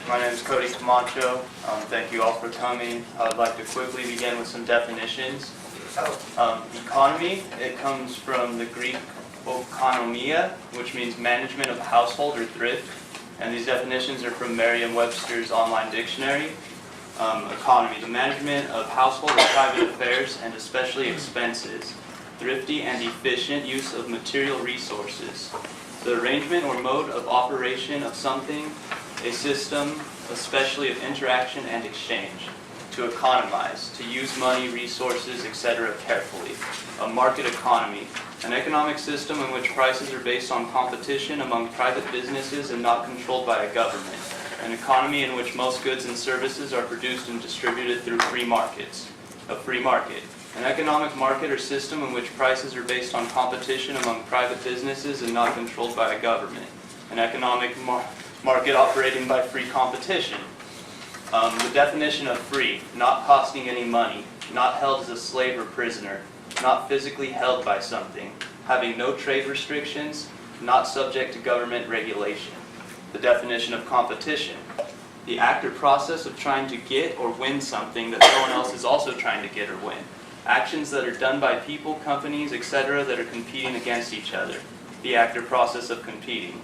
My name is Cody Camacho. Thank you all for coming. I would like to quickly begin with some definitions. Economy, it comes from the Greek oikonomia, which means management of household or thrift. And these definitions are from Merriam-Webster's online dictionary. Economy, the management of household or private affairs and especially expenses. Thrifty and efficient use of material resources. The arrangement or mode of operation of something, a system, especially of interaction and exchange. To economize, to use money, resources, etc. carefully. A market economy, an economic system in which prices are based on competition among private businesses and not controlled by a government. An economy in which most goods and services are produced and distributed through free markets. A free market. An economic market or system in which prices are based on competition among private businesses and not controlled by a government. An economic market operating by free competition. The definition of free, not costing any money, not held as a slave or prisoner, not physically held by something, having no trade restrictions, not subject to government regulation. The definition of competition, the act or process of trying to get or win something that someone else is also trying to get or win. Actions that are done by people, companies, etc. that are competing against each other. The act or process of competing.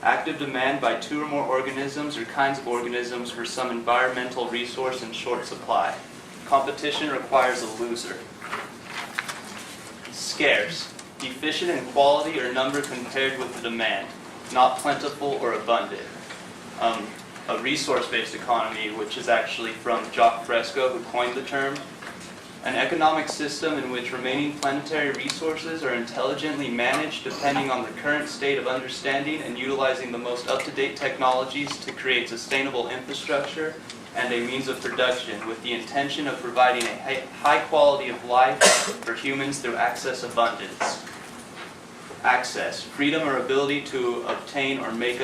Active demand by two or more organisms or kinds of organisms for some environmental resource in short supply. Competition requires a loser. Scarce. Deficient in quality or number compared with the demand. Not plentiful or abundant. A resource-based economy, which is actually from Jacques Fresco, who coined the term. An economic system in which remaining planetary resources are intelligently managed depending on the current state of understanding and utilizing the most up-to-date technologies to create sustainable infrastructure and a means of production with the intention of providing a high quality of life for humans through access abundance. Access, freedom or ability to obtain or make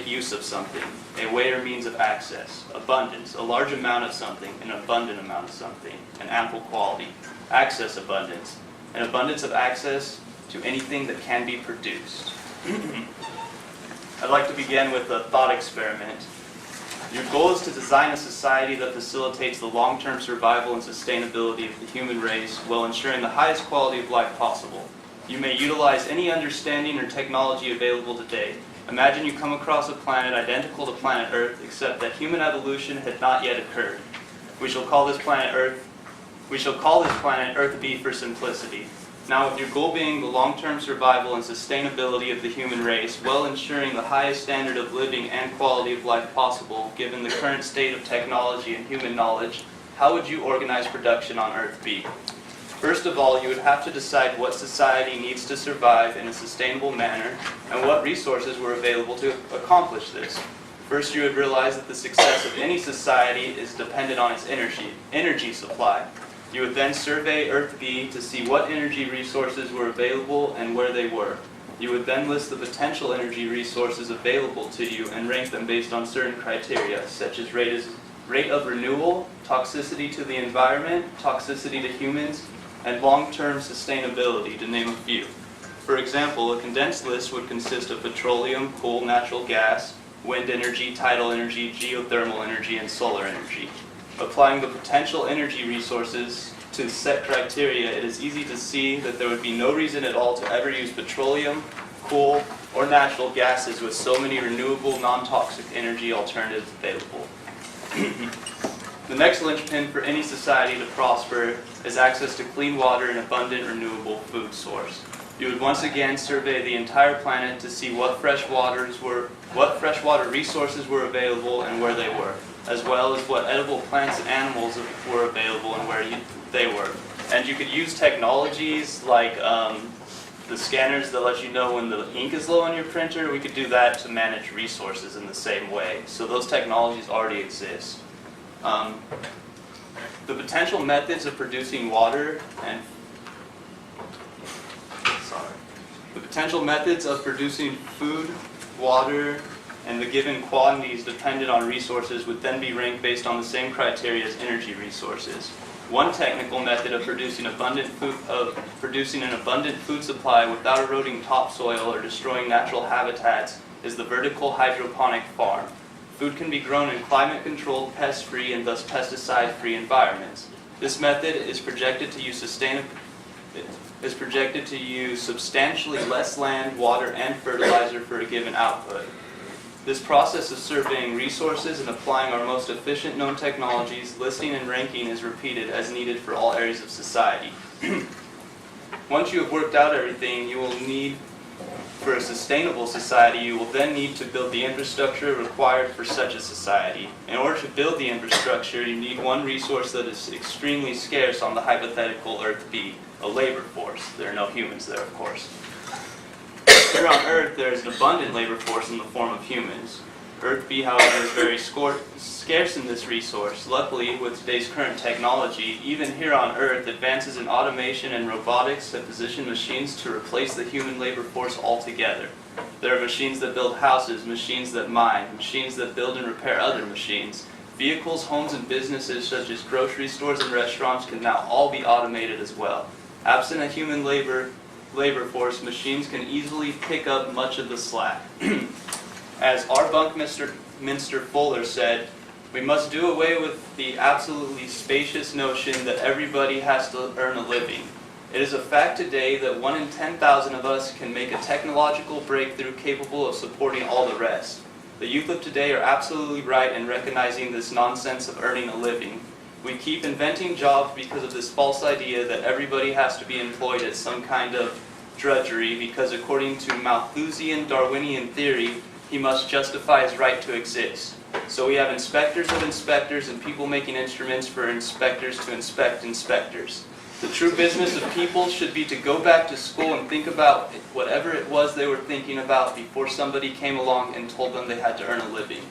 use of something, a way or means of access. Abundance, a large amount of something, an abundant amount of something, an ample quality. Access abundance, an abundance of access to anything that can be produced. I'd like to begin with a thought experiment. Your goal is to design a society that facilitates the long-term survival and sustainability of the human race while ensuring the highest quality of life possible. You may utilize any understanding or technology available today. Imagine you come across a planet identical to planet Earth, except that human evolution had not yet occurred. We shall call this planet Earth B for simplicity. Now, with your goal being the long-term survival and sustainability of the human race, while ensuring the highest standard of living and quality of life possible, given the current state of technology and human knowledge, how would you organize production on Earth B? First of all, you would have to decide what society needs to survive in a sustainable manner and what resources were available to accomplish this. First, you would realize that the success of any society is dependent on its energy supply. You would then survey Earth B to see what energy resources were available and where they were. You would then list the potential energy resources available to you and rank them based on certain criteria, such as rate of renewal, toxicity to the environment, toxicity to humans, and long-term sustainability, to name a few. For example, a condensed list would consist of petroleum, coal, natural gas, wind energy, tidal energy, geothermal energy, and solar energy. Applying the potential energy resources to set criteria, it is easy to see that there would be no reason at all to ever use petroleum, coal, or natural gases with so many renewable, non-toxic energy alternatives available. The next linchpin for any society to prosper is access to clean water and abundant renewable food source. You would once again survey the entire planet to see what freshwater resources were available and where they were, as well as what edible plants and animals were available and where they were. And you could use technologies like the scanners that let you know when the ink is low on your printer. We could do that to manage resources in the same way. So those technologies already exist. The potential methods of producing water and the potential methods of producing food, water, and the given quantities dependent on resources would then be ranked based on the same criteria as energy resources. One technical method of producing an abundant food supply without eroding topsoil or destroying natural habitats is the vertical hydroponic farm. Food can be grown in climate-controlled, pest-free, and thus pesticide-free environments. This method is projected to use substantially less land, water, and fertilizer for a given output. This process of surveying resources and applying our most efficient known technologies, listing and ranking is repeated as needed for all areas of society. Once you have worked out everything you will need for a sustainable society, you will then need to build the infrastructure required for such a society. In order to build the infrastructure, you need one resource that is extremely scarce on the hypothetical Earth B, a labor force. There are no humans there, of course. Here on Earth, there is an abundant labor force in the form of humans. Earth B, however, is very scarce in this resource. Luckily, with today's current technology, even here on Earth, advances in automation and robotics have positioned machines to replace the human labor force altogether. There are machines that build houses, machines that mine, machines that build and repair other machines. Vehicles, homes, and businesses such as grocery stores and restaurants can now all be automated as well. Absent a human labor force, machines can easily pick up much of the slack. As our Buckminster Fuller said, we must do away with the absolutely spacious notion that everybody has to earn a living. It is a fact today that 1 in 10,000 of us can make a technological breakthrough capable of supporting all the rest. The youth of today are absolutely right in recognizing this nonsense of earning a living. We keep inventing jobs because of this false idea that everybody has to be employed at some kind of drudgery because according to Malthusian Darwinian theory, he must justify his right to exist. So we have inspectors of inspectors and people making instruments for inspectors to inspect inspectors. The true business of people should be to go back to school and think about whatever it was they were thinking about before somebody came along and told them they had to earn a living.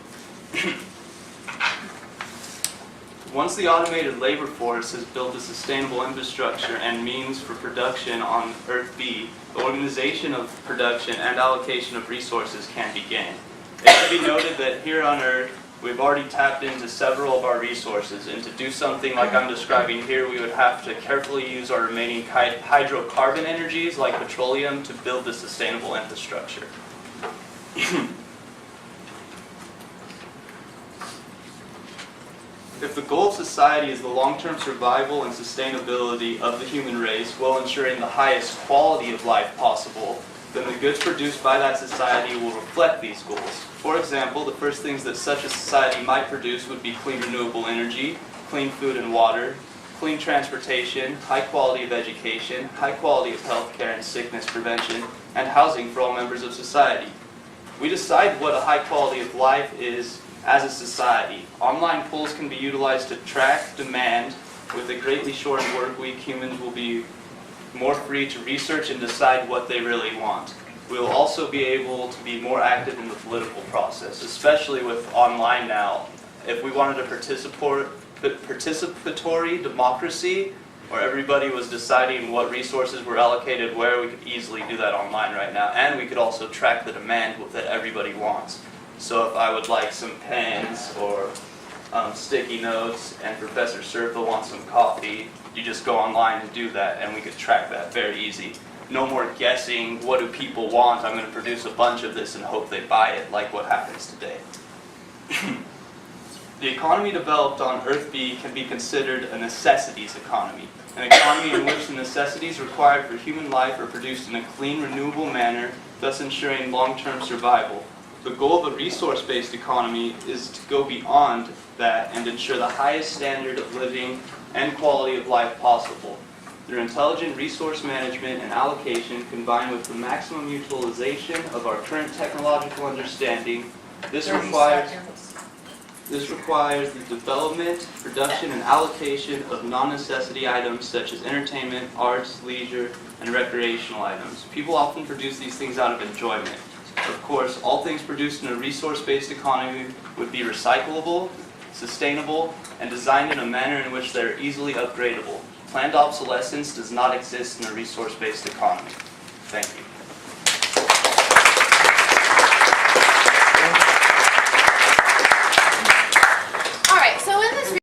Once the automated labor force has built a sustainable infrastructure and means for production on Earth B, the organization of production and allocation of resources can begin. It should be noted that here on Earth, we've already tapped into several of our resources, and to do something like I'm describing here, we would have to carefully use our remaining hydrocarbon energies, like petroleum, to build the sustainable infrastructure. If the goal of society is the long-term survival and sustainability of the human race while ensuring the highest quality of life possible, then the goods produced by that society will reflect these goals. For example, the first things that such a society might produce would be clean renewable energy, clean food and water, clean transportation, high quality of education, high quality of healthcare and sickness prevention, and housing for all members of society. We decide what a high quality of life is as a society. Online polls can be utilized to track demand. With a greatly shortened work week, humans will be more free to research and decide what they really want. We will also be able to be more active in the political process, especially with online now. If we wanted a participatory democracy, where everybody was deciding what resources were allocated where, we could easily do that online right now. And we could also track the demand that everybody wants. So if I would like some pens or sticky notes and Professor Serpa wants some coffee, you just go online and do that, and we could track that very easy. No more guessing, what do people want? I'm going to produce a bunch of this and hope they buy it, like what happens today. The economy developed on Earth B can be considered a necessities economy, an economy in which the necessities required for human life are produced in a clean, renewable manner, thus ensuring long-term survival. The goal of a resource-based economy is to go beyond that and ensure the highest standard of living and quality of life possible. Through intelligent resource management and allocation combined with the maximum utilization of our current technological understanding, this requires the development, production, and allocation of non-necessity items such as entertainment, arts, leisure, and recreational items. People often produce these things out of enjoyment. Of course, all things produced in a resource-based economy would be recyclable, sustainable, and designed in a manner in which they are easily upgradable. Planned obsolescence does not exist in a resource-based economy. Thank you.